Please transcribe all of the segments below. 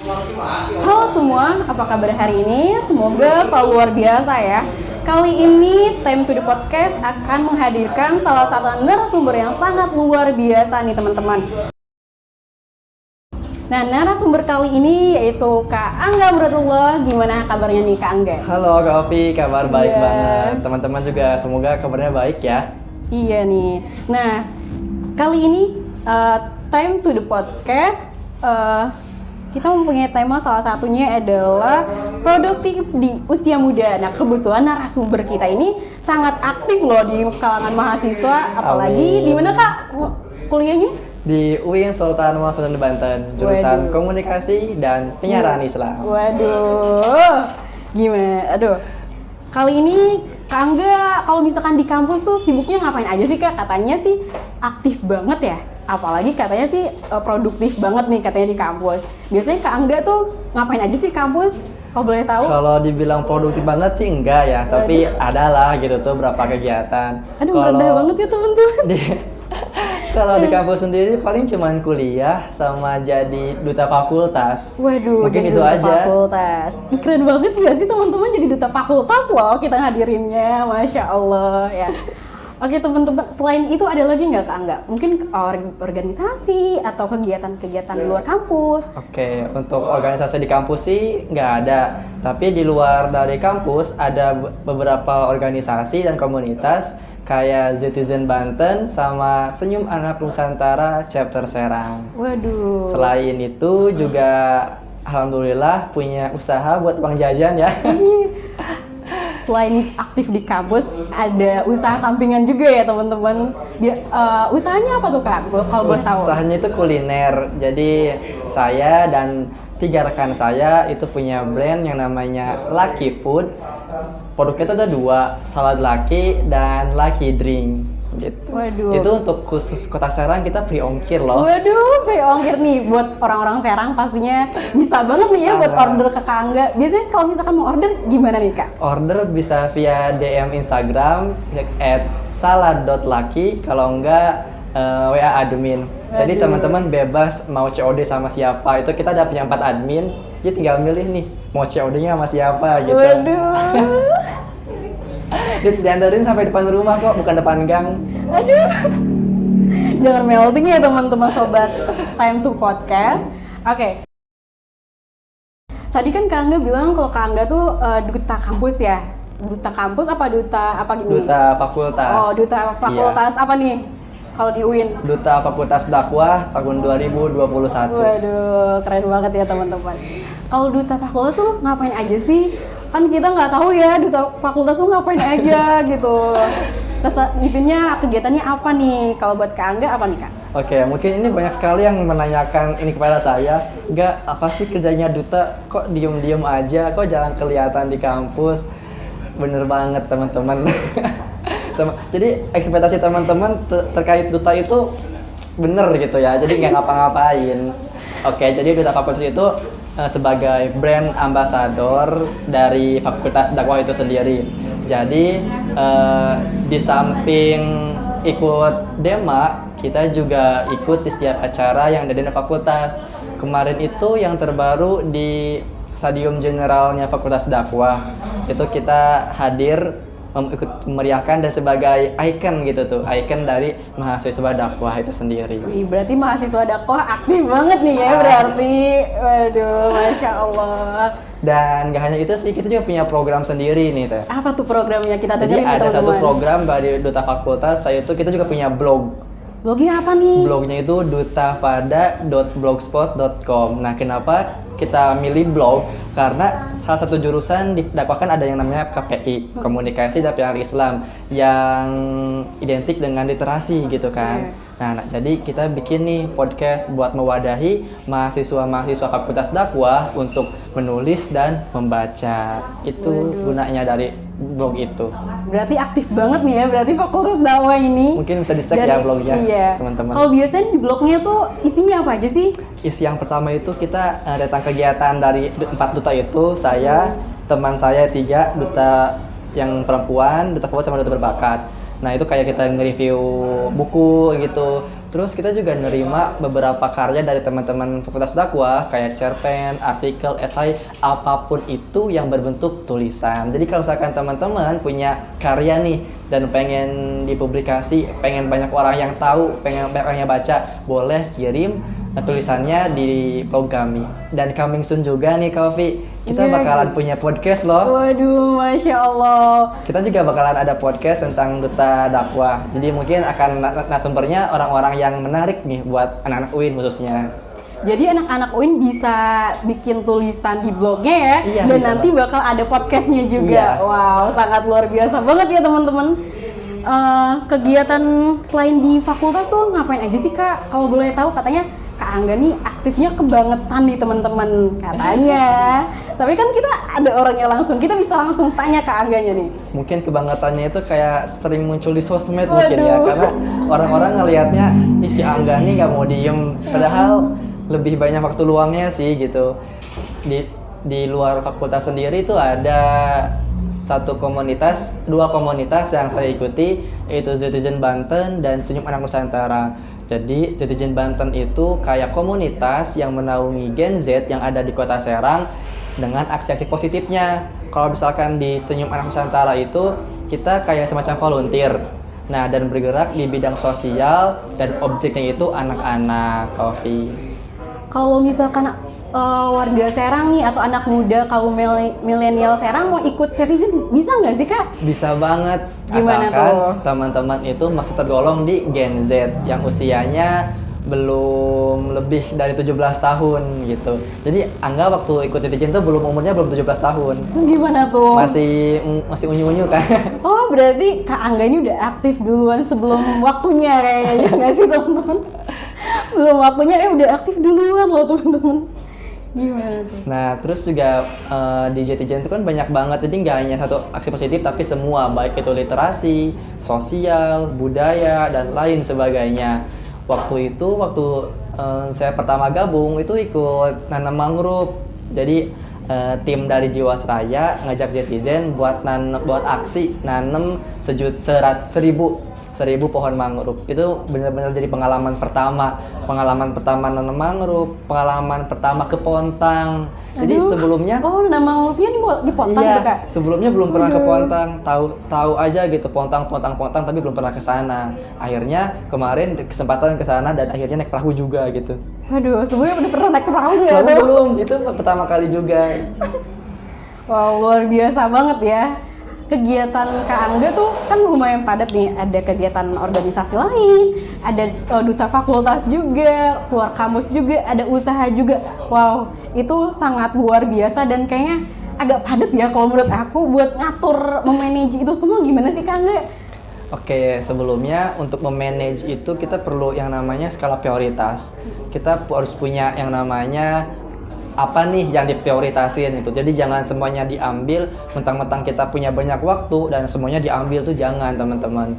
Halo semua, apa kabar hari ini? Semoga selalu luar biasa ya. Kali ini Time to the Podcast akan menghadirkan salah satu narasumber yang sangat luar biasa nih teman-teman. Nah, narasumber kali ini yaitu Kak Angga Muratullah. Gimana kabarnya nih Kak Angga? Halo Kak Opi, kabar baik banget. Teman-teman juga semoga kabarnya baik ya. Iya nih. Nah, kali ini Time to the Podcast kita mempunyai tema, salah satunya adalah produktif di usia muda. Nah, kebetulan narasumber kita ini sangat aktif loh di kalangan mahasiswa, apalagi di mana Kak kuliahnya? Di UIN Sultan Mahmud Banten, jurusan Komunikasi dan Penyiaran Islam. Waduh, gimana? Aduh, kali ini Kak Angga kalau misalkan di kampus tuh sibuknya ngapain aja sih Kak? Katanya sih aktif banget ya. Apalagi katanya sih produktif banget nih katanya di kampus. Biasanya Kak Angga tuh ngapain aja sih kampus? Kalau boleh tahu? Kalau dibilang produktif banget sih enggak ya, tapi adalah gitu tuh berapa kegiatan. Aduh, rendah banget ya teman-teman. Kalau di kampus sendiri paling cuman kuliah sama jadi duta fakultas. Waduh, mungkin jadi itu duta aja. Fakultas. Ih, keren banget gak sih teman-teman jadi duta fakultas loh kita hadirinnya, Masya Allah ya. Oke teman-teman, selain itu ada lagi nggak Kak Angga? Mungkin organisasi atau kegiatan-kegiatan di luar kampus? Oke, untuk organisasi di kampus sih nggak ada. Tapi di luar dari kampus ada beberapa organisasi dan komunitas kayak Zetizen Banten sama Senyum Anak Nusantara Chapter Serang. Waduh. Selain itu juga alhamdulillah punya usaha buat uang jajan ya. Selain aktif di kampus, ada usaha sampingan juga ya teman-teman. Usahanya apa tuh Kak? Kalau boleh tahu. Usahanya itu kuliner. Jadi saya dan 3 rekan saya itu punya brand yang namanya Lucky Food. Produknya itu ada 2, salad Lucky dan Lucky Drink gitu. Waduh. Itu untuk khusus Kota Serang kita free ongkir loh. Waduh, free ongkir nih buat orang-orang Serang pastinya bisa banget nih ya buat order ke Kak Angga. Biasanya kalau misalkan mau order gimana nih Kak? Order bisa via DM Instagram @salad.lucky, kalau enggak WA admin. Jadi teman-teman bebas mau COD sama siapa, itu kita ada punya 4 admin, jadi tinggal milih nih mau COD-nya sama siapa gitu. Waduh. Diantarin sampai depan rumah kok, bukan depan gang. Aduh. Jangan melting ya teman-teman sobat Time to Podcast. Oke. Tadi kan Kak Angga bilang kalau Kak Angga tuh duta kampus ya. Duta kampus apa duta apa gini? Duta fakultas. Oh, duta fakultas apa nih? Kalau di UIN? Duta Fakultas Dakwah tahun 2021. Waduh, keren banget ya teman-teman. Kalau duta fakultas tuh ngapain aja sih? Kan kita nggak tahu ya duta fakultas tuh ngapain aja gitu. Itunya kegiatannya apa nih? Kalau buat Kak Angga apa nih Kak? Oke, mungkin ini banyak sekali yang menanyakan ini kepada saya. Enggak, apa sih kerjanya duta? Kok diem-diem aja? Kok jarang kelihatan di kampus? Bener banget teman-teman. Jadi ekspektasi teman-teman terkait duta itu bener gitu ya. Jadi nggak ngapa-ngapain. Oke, jadi duta fakultas itu sebagai brand ambassador dari Fakultas Dakwah itu sendiri. Jadi di samping ikut Dema, kita juga ikut di setiap acara yang ada di fakultas. Kemarin itu yang terbaru di Stadium Generalnya Fakultas Dakwah, itu kita hadir ikut memeriahkan dan sebagai ikon gitu tuh, ikon dari mahasiswa dakwah itu sendiri. Berarti mahasiswa dakwah aktif banget nih ya berarti. Waduh, Masya Allah. Dan gak hanya itu sih, kita juga punya program sendiri nih teh. Apa tuh programnya kita Jadi dengerin ada teman-teman? satu program dari Duta Fakultas, saya itu kita juga punya blog. Blognya apa nih? Blognya itu dutafada.blogspot.com. Nah, kenapa kita milih blog? Karena salah satu jurusan di dakwah kan ada yang namanya KPI, Komunikasi dan Penyiaran Islam, yang identik dengan literasi gitu kan. Nah, jadi kita bikin nih podcast buat mewadahi mahasiswa-mahasiswa Fakultas Dakwah untuk menulis dan membaca. Itu gunanya dari blog itu. Berarti aktif banget nih ya, berarti Fakultas Dakwah ini. Mungkin bisa dicek ya blognya, teman-teman. Kalau biasanya di blognya tuh isinya apa aja sih? Isi yang pertama itu kita datang kegiatan dari 4 duta itu, saya, teman saya 3, duta yang perempuan, duta favorit sama duta berbakat. Nah itu kayak kita nge-review buku gitu, Terus kita juga nerima beberapa karya dari teman-teman Fakultas Dakwah kayak cerpen, artikel, esai, apapun itu yang berbentuk tulisan. Jadi kalau misalkan teman-teman punya karya nih dan pengen dipublikasi, pengen banyak orang yang tahu, pengen banyak orang yang baca, boleh kirim tulisannya di blog kami. Dan coming soon juga nih Kofi, kita bakalan punya podcast loh. Waduh, Masya Allah. Kita juga bakalan ada podcast tentang Duta Dakwah. Jadi mungkin akan narasumbernya orang-orang yang menarik nih buat anak-anak UIN khususnya. Jadi anak-anak UIN bisa bikin tulisan di blognya ya, Iya, dan bisa nanti bakal ada podcastnya juga. Iya. Wow, sangat luar biasa banget ya teman-teman. Kegiatan selain di fakultas tuh ngapain aja sih Kak? Kalau boleh tahu katanya Kak Angga nih aktifnya kebangetan nih teman-teman katanya. Tapi kan kita ada orangnya langsung, kita bisa langsung tanya Kak Angganya nih. Mungkin kebangetannya itu kayak sering muncul di sosmed Waduh. mungkin ya, karena orang-orang ngelihatnya si Angga nih nggak mau diem, padahal lebih banyak waktu luangnya sih gitu. Di luar fakultas sendiri itu ada dua komunitas yang saya ikuti, yaitu Zetizen Banten dan Senyum Anak Nusantara. Jadi Zetizen Banten itu kayak komunitas yang menaungi Gen Z yang ada di Kota Serang dengan aksi-aksi positifnya. Kalau misalkan di Senyum Anak Nusantara itu kita kayak semacam volunteer. Nah, dan bergerak di bidang sosial dan objeknya itu anak-anak, Kofi. Kalau misalkan warga Serang nih atau anak muda kaum milenial Serang mau ikut Zetizen, bisa nggak sih Kak? Bisa banget, Gimana asalkan tuh? teman-teman itu masih tergolong di Gen Z yang usianya belum lebih dari 17 tahun gitu. Jadi Angga waktu ikut Zetizen tuh umurnya belum 17 tahun. Terus gimana tuh? Masih unyu-unyu kan. Oh, berarti Kak Angga ini udah aktif duluan sebelum waktunya kayaknya, nggak sih teman-teman? Belum waktunya, udah aktif duluan loh teman-teman. Gimana tuh? Nah, terus juga di Zetizen itu kan banyak banget, jadi nggak hanya satu aksi positif, tapi semua, baik itu literasi, sosial, budaya, dan lain sebagainya. Waktu saya pertama gabung, itu ikut nanam mangrove. Jadi tim dari Jiwasraya ngajak Zetizen buat aksi nanam 1.000 pohon mangrove. Itu benar-benar jadi pengalaman pertama nanam mangrove, pengalaman pertama ke Pontang. Jadi sebelumnya nama mangrove-nya di Pontang iya, gitu Kak? sebelumnya belum pernah ke Pontang, tahu aja gitu Pontang tapi belum pernah ke sana. Akhirnya kemarin kesempatan ke sana dan akhirnya naik perahu juga gitu. Aduh, sebelumnya udah pernah naik perahu nggak tuh? Belum, itu pertama kali juga. Wow, luar biasa banget ya. Kegiatan Kak Angga tuh kan lumayan padat nih, ada kegiatan organisasi lain, ada duta fakultas juga, keluar kampus juga, ada usaha juga. Wow, itu sangat luar biasa dan kayaknya agak padat ya kalau menurut aku buat ngatur, memanage itu semua. Gimana sih Kak Angga? Oke, sebelumnya untuk memanage itu kita perlu yang namanya skala prioritas. Kita harus punya yang namanya apa nih yang diprioritasin itu. Jadi jangan semuanya diambil, mentang-mentang kita punya banyak waktu dan semuanya diambil tuh jangan teman-teman.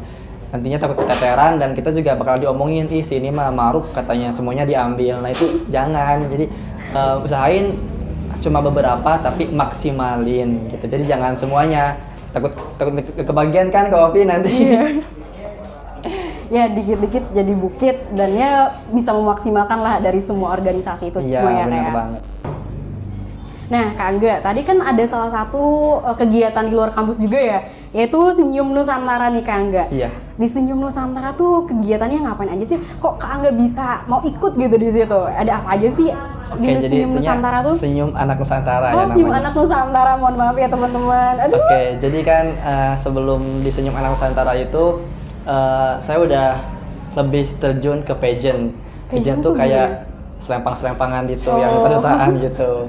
Nantinya takut keteteran dan kita juga bakal diomongin, sini mah maruk katanya semuanya diambil. Nah itu jangan. Jadi usahain cuma beberapa tapi maksimalin gitu. Jadi jangan semuanya. Takut kebagian kan Kopi nanti. Iya. Ya dikit-dikit jadi bukit dan ya bisa memaksimalkan lah dari semua organisasi itu Iya, semua ya benar kayak. banget. Nah Kak Angga, tadi kan ada salah satu kegiatan di luar kampus juga ya, yaitu Senyum Nusantara nih Kak Angga. Iya. Di Senyum Nusantara tuh kegiatannya ngapain aja sih? Kok Kak Angga bisa mau ikut gitu di situ? Ada apa aja sih Oke, di jadi Senyum Nusantara tuh? Senyum Anak Nusantara ya namanya. Senyum Anak Nusantara, mohon maaf ya teman-teman. Aduh. Oke, jadi kan sebelum di Senyum Anak Nusantara itu saya udah lebih terjun ke pageant. Pageant tuh kayak selempang-selempangan gitu, yang kedutaan gitu.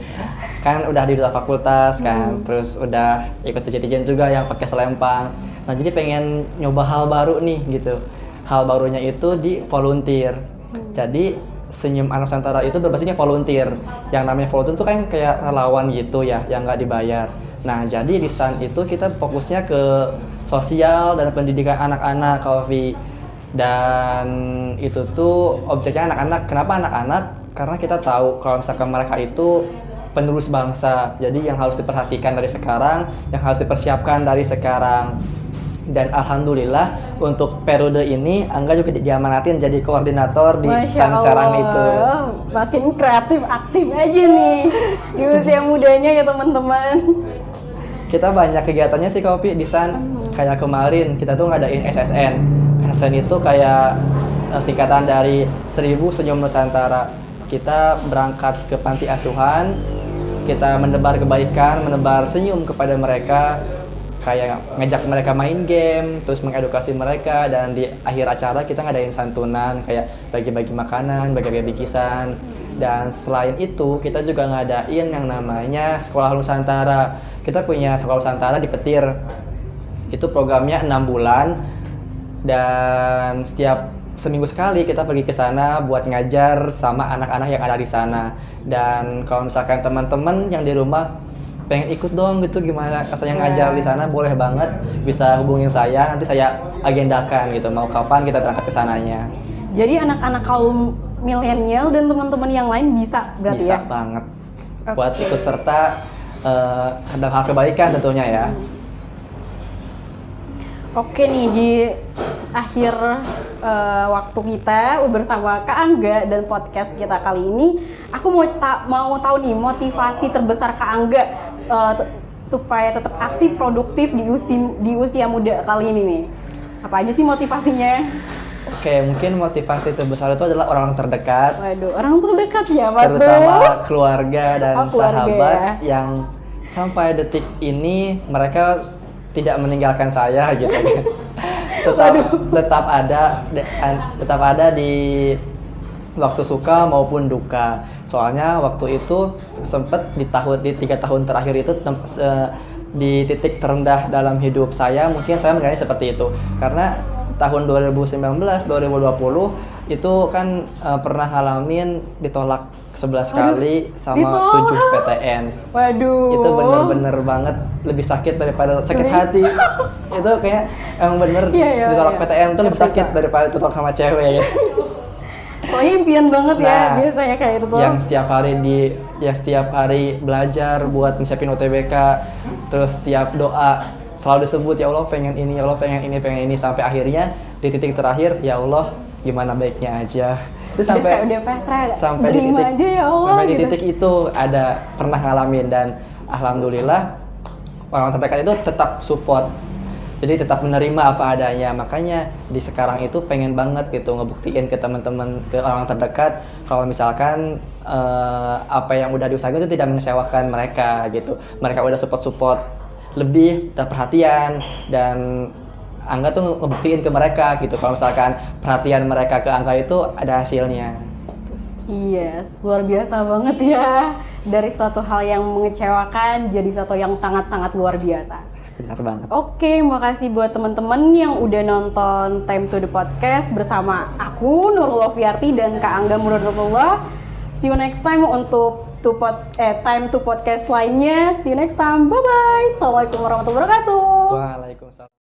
Kan udah di duta fakultas kan, terus udah ikut pageant juga yang pakai selempang. Nah, jadi pengen nyoba hal baru nih gitu. Hal barunya itu di volunteer. Jadi Senyum Anak Nusantara itu berbasisnya volunteer. Yang namanya volunteer itu kan kayak relawan gitu ya, yang nggak dibayar. Nah, jadi di sana itu kita fokusnya ke sosial dan pendidikan anak-anak, Kofi. Dan itu tuh objeknya anak-anak. Kenapa anak-anak? Karena kita tahu kalau misalkan mereka itu penerus bangsa. Jadi yang harus diperhatikan dari sekarang, yang harus dipersiapkan dari sekarang. Dan alhamdulillah untuk periode ini Angga juga diamanatin jadi koordinator di Masya San Serang Allah, itu. makin kreatif, aktif aja nih di usia mudanya ya teman-teman. Kita banyak kegiatannya sih Kopi di San. Kayak kemarin kita tuh ngadain SSN. SSN itu kayak singkatan dari 1000 Senyum Nusantara. Kita berangkat ke panti asuhan, kita menebar kebaikan, menebar senyum kepada mereka, kayak ngajak mereka main game, terus mengedukasi mereka, dan di akhir acara kita ngadain santunan, kayak bagi-bagi makanan, bagi-bagi bikisan. Dan selain itu, kita juga ngadain yang namanya Sekolah Nusantara. Kita punya Sekolah Nusantara di Petir. Itu programnya 6 bulan, dan setiap seminggu sekali kita pergi ke sana buat ngajar sama anak-anak yang ada di sana. Dan kalau misalkan teman-teman yang di rumah pengen ikut dong gitu, gimana rasanya ngajar di sana, boleh banget, bisa hubungin saya, nanti saya agendakan gitu mau kapan kita berangkat ke sananya. Jadi anak-anak kaum milenial dan teman-teman yang lain bisa berarti Bisa ya? banget buat ikut serta dalam hal kebaikan tentunya ya. Oke nih, di akhir waktu kita bersama Kak Angga dan podcast kita kali ini, aku mau tahu nih motivasi terbesar Kak Angga supaya tetap aktif produktif di usia muda kali ini nih. Apa aja sih motivasinya? Oke, mungkin motivasi terbesar itu adalah orang terdekat. Waduh, orang terdekat ya, Pak. Terutama keluarga dan keluarga, sahabat ya. Yang sampai detik ini mereka tidak meninggalkan saya gitu kan. tetap ada di waktu suka maupun duka. Soalnya waktu itu sempet di 3 tahun terakhir itu di titik terendah dalam hidup saya, mungkin saya mengalami seperti itu karena tahun 2019 2020 itu kan pernah ngalamin ditolak 11 kali sama 7 PTN. Waduh. Itu bener-bener banget lebih sakit daripada sakit hati. Itu kayak emang bener ditolak PTN itu lebih sakit daripada ditolak sama cewek. Soalnya impian banget ya biasanya kayak itu tuh. Yang setiap hari belajar buat nyiapin UTBK, terus setiap doa selalu disebut, ya Allah pengen ini, ya Allah pengen ini, sampai akhirnya di titik terakhir, ya Allah gimana baiknya aja. Itu udah pasrah, sampai di titik aja ya Allah, sampai gitu. di titik itu ada pernah ngalamin, dan alhamdulillah orang terdekat itu tetap support. Jadi tetap menerima apa adanya. Makanya di sekarang itu pengen banget gitu ngebuktiin ke teman-teman, ke orang terdekat kalau misalkan apa yang udah diusahakan itu tidak mengecewakan mereka gitu. Mereka udah support lebih, dan perhatian, dan Angga tuh ngebuktiin ke mereka gitu kalau misalkan perhatian mereka ke Angga itu ada hasilnya. Iya, luar biasa banget ya. Dari suatu hal yang mengecewakan jadi satu yang sangat-sangat luar biasa. Benar banget. Oke, makasih buat teman-teman yang udah nonton Time to the Podcast bersama aku Nurul Loviarti dan Kak Angga Murudullah. See you next time untuk Time to Podcast lainnya. See you next time. Bye bye. Assalamualaikum warahmatullahi wabarakatuh. Waalaikumsalam.